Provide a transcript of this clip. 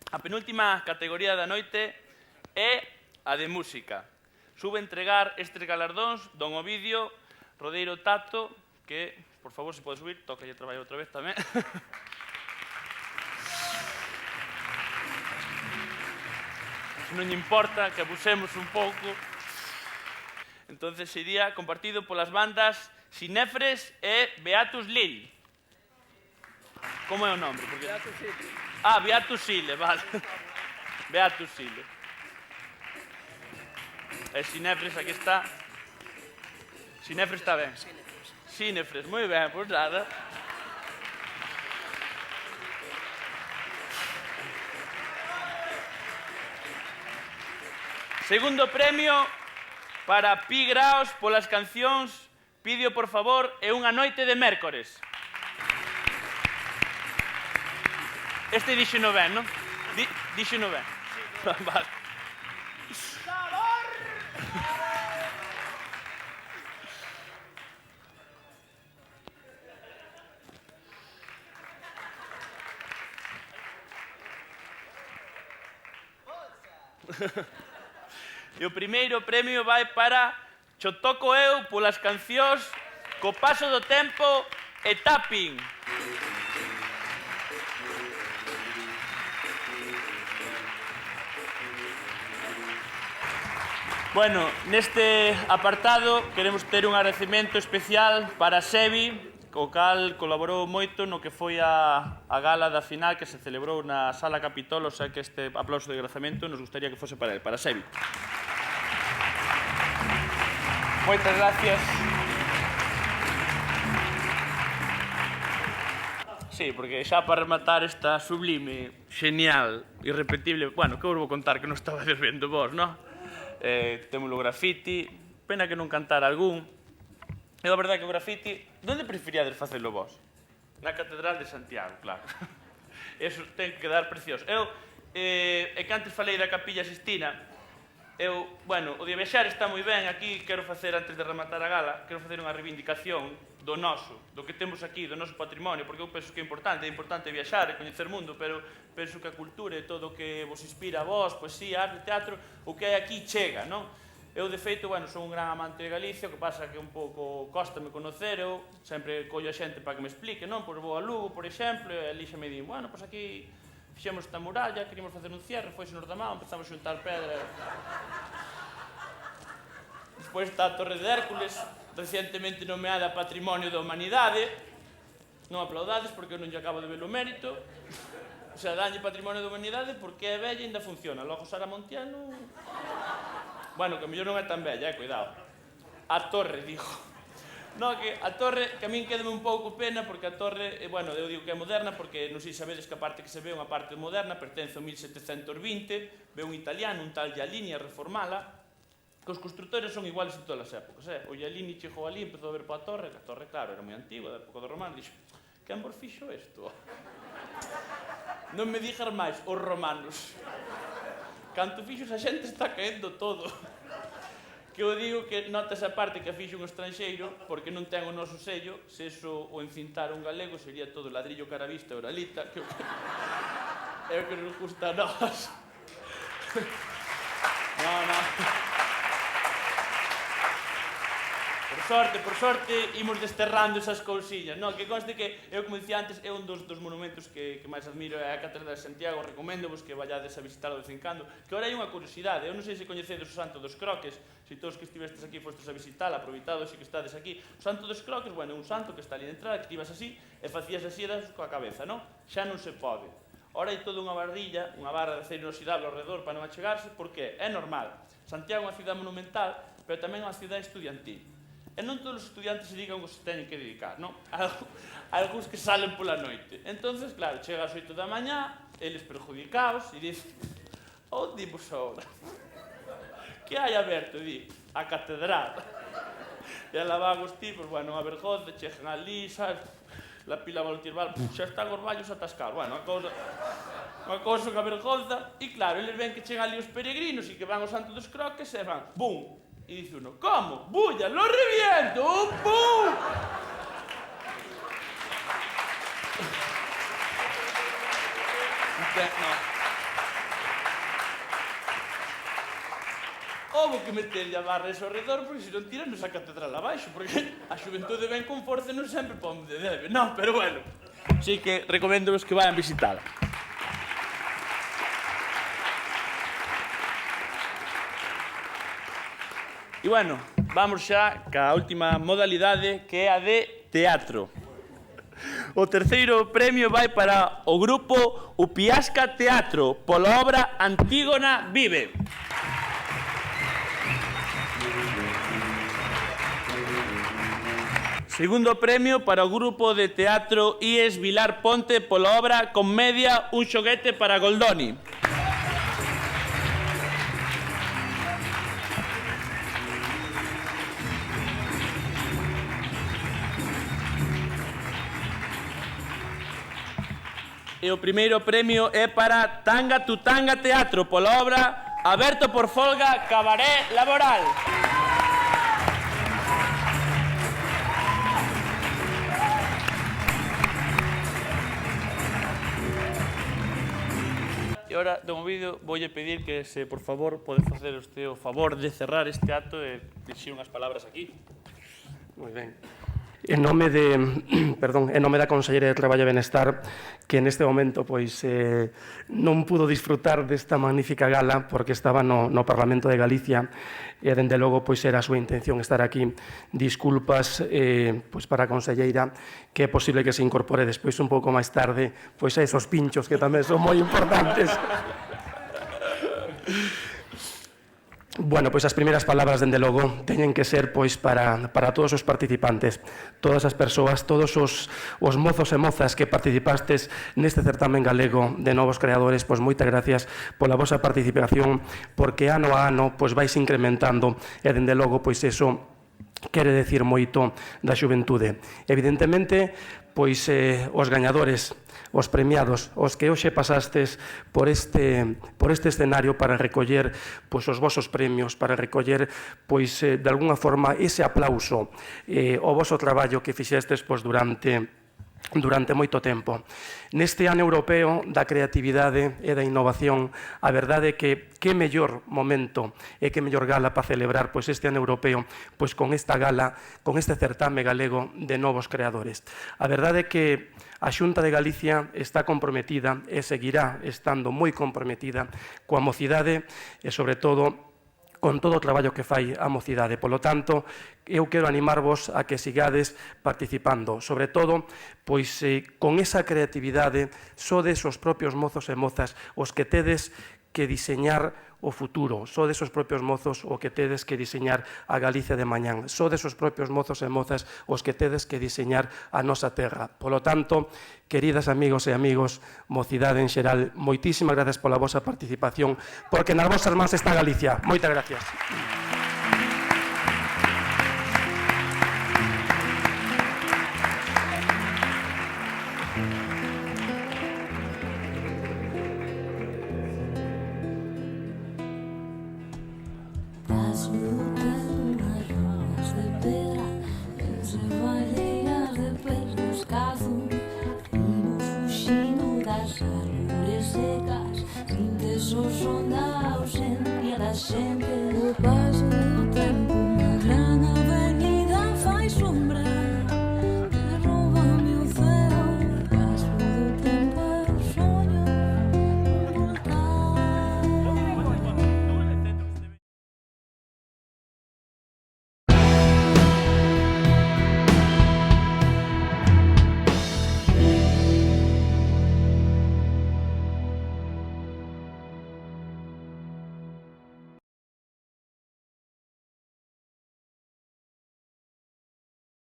A penúltima categoría da noite é a de música. Sube a entregar estes galardóns don Ovidio Rodeiro Tato, que, por favor, se pode subir, toca e traballar outra vez tamén. Non lle importa que abusemos un pouco. Entonces sería compartido polas bandas Sinefres e Beatus Lil. Como é o nome? Beatus Sile. Ah, Beatus Sile, vale. Beatus Sile. E Sinefres, aquí está. Sinefres está ben. Sinefres, moi ben, pois nada. Segundo premio para Pi Graos polas cancións Pidio por favor e unha noite de mércores. Este dixeno ben, non? Dixeno ben. Vale. E o primeiro premio vai para Chotoco eu polas cancións Co paso do tempo e Tapping. Bueno, neste apartado queremos ter un agradecemento especial para Sebi, co cal colaborou moito no que foi a gala da final que se celebrou na Sala Capitol, o sea que este aplauso de agradecemento nos gustaría que fose para él, para Sebi. Moitas gracias. Sí, porque xa para rematar esta sublime, genial, irrepetible... Bueno, que vos vou contar que non estaba vendo vos, non? Temos o graffiti, pena que non cantar algún. É a verdade que o graffiti, onde preferíades facelo vos? Na Catedral de Santiago, claro. Eso ten que quedar precioso. Eu, que antes falei da Capilla Sistina, bueno, o de viaxar está moi ben, aquí quero facer, antes de rematar a gala, quero facer unha reivindicación do noso, do que temos aquí, do noso patrimonio, porque eu penso que é importante viaxar e coñecer o mundo, pero penso que a cultura e todo o que vos inspira a vos, poesía, arte, teatro, o que hai aquí chega, non? Eu, de feito, bueno, son un gran amante de Galicia, o que pasa que un pouco cóstame conocer, eu sempre collo a xente para que me explique, non? Pois vou a Lugo, por exemplo, e ali xa me din, bueno, pois aquí fixemos esta muralla, queríamos facer un cierre, foi nos da mão, empezamos a xuntar pedra. Despois está a Torre de Hércules, recientemente nomeada Patrimonio da Humanidade. Non aplaudades porque eu non lle acabo de ver o mérito. O sea, danlle Patrimonio da Humanidade porque é bella e ainda funciona. Logo Sara Montiano... Bueno, que a mellor non é tan bella, cuidado. A torre, digo. No, que a torre, que a min quedame un pouco pena porque a torre, bueno, eu digo que é moderna porque non sei se sabedes que a parte que se ve é unha parte moderna, pertence ao 1720, ve un italiano, un tal Giallini a reformala, que os constructores son iguales en todas as épocas. O Giallini chegou ali, empezou a ver para a torre, que a torre, claro, era moi antigua, da época do romano, dixo, quen vos fixo isto? Non me dixas máis, os romanos. Canto fixo esa xente está caendo todo. Que eu digo que notas a parte que a fixo un estranxeiro, porque non ten o noso sello, se eso o encintara un galego sería todo ladrillo caravista e oralita, que é o que nos gusta a nós. Non. Por sorte, imos desterrando esas cousiñas, non? Que conste que, eu como dicía antes, é un dos monumentos que máis admiro, é a Catedral de Santiago, recomendo-vos que vallades a visitar de vez en cando, que ora hai unha curiosidade, eu non sei se coñecedes o Santo dos Croques, se todos que estivestes aquí fostes a visitar, aproveitados e que estades aquí, o Santo dos Croques, bueno, é un santo que está ali de entrada, que ti vas así, e facías así das coa cabeza, non? Xa non se pode. Ora hai toda unha barrilla, unha barra de acero inoxidable ao redor para non achegarse, porque é normal. Santiago é unha cidade monumental, pero tamén é unha cidade estudiantil. E non todos os estudiantes se digan o que se teñen que dedicar, non? Algúns que salen pola noite. Entonces, claro, chega ás 8 da mañá, eles perjudicados, e dicen, onde imos agora? Que hai aberto? Di, a catedral. E alá van os tipos, bueno, a vergonza, chegan ali, sabes? La pila Valtirbal, xa están os baños atascados. Bueno, unha cousa que a vergonza. E claro, eles ven que chegan ali os peregrinos e que van ao Santo dos Croques e van, bum! E dice uno, ¿cómo? ¡Bulla! ¡Lo reviento! ¡Pum! No. houve que meterlle a barra ese ao redor, porque se non tiranos a catedral abaixo, porque a xuventude ven con forza e non sempre pon de debe. Non, pero bueno, sí que recomendo que vayan visitala. E bueno, vamos xa ca última modalidade, que é a de teatro. O terceiro premio vai para o grupo Upiasca Teatro, pola obra Antígona Vive. Segundo premio para o grupo de teatro IES Vilar Ponte, pola obra Comedia, un xoguete para Goldoni. E o primeiro premio é para Tanga tu Tanga Teatro, pola obra Aberto por Folga, Cabaré Laboral. E ora, do vídeo, voulle pedir que, se por favor, pode facer o favor de cerrar este acto e dixir unhas palabras aquí. Moi ben. En nome da Conselleira de Traballo e Benestar, que neste momento non pudo disfrutar desta magnífica gala porque estaba no Parlamento de Galicia e, dende logo, era a súa intención estar aquí. Disculpas para a Conselleira, que é posible que se incorpore despois un pouco máis tarde a esos pinchos que tamén son moi importantes. Bueno, as primeiras palabras, dende logo, teñen que ser para todos os participantes, todas as persoas, todos os mozos e mozas que participastes neste certamen galego de novos creadores, moitas gracias pola vosa participación, porque ano a ano vais incrementando e, dende logo, eso quere decir moito da xuventude. Evidentemente, os gañadores, os premiados, os que hoxe pasastes por este escenario para recoller os vosos premios, para recoller, de alguna forma, ese aplauso ao voso traballo que fixestes durante moito tempo. Neste ano europeo da creatividade e da innovación, a verdade é que mellor momento e que mellor gala para celebrar este ano europeo con esta gala, con este certame galego de novos creadores. A verdade é que a Xunta de Galicia está comprometida e seguirá estando moi comprometida coa mocidade e, sobre todo, con todo o traballo que fai a mocidade. Polo tanto, eu quero animarvos a que sigades participando. Sobre todo, con esa creatividade, sodes os propios mozos e mozas os que tedes que diseñar o futuro. Sodes os propios mozos o que tedes que diseñar a Galicia de mañán. Sodes os propios mozos e mozas os que tedes que diseñar a nosa terra. Polo tanto, queridas amigos e amigos, mocidade en xeral, moitísimas gracias pola vosa participación, porque nas vosas mans está Galicia. Moitas gracias. Secas, sin tesoros, son da ausencia da xente do paso.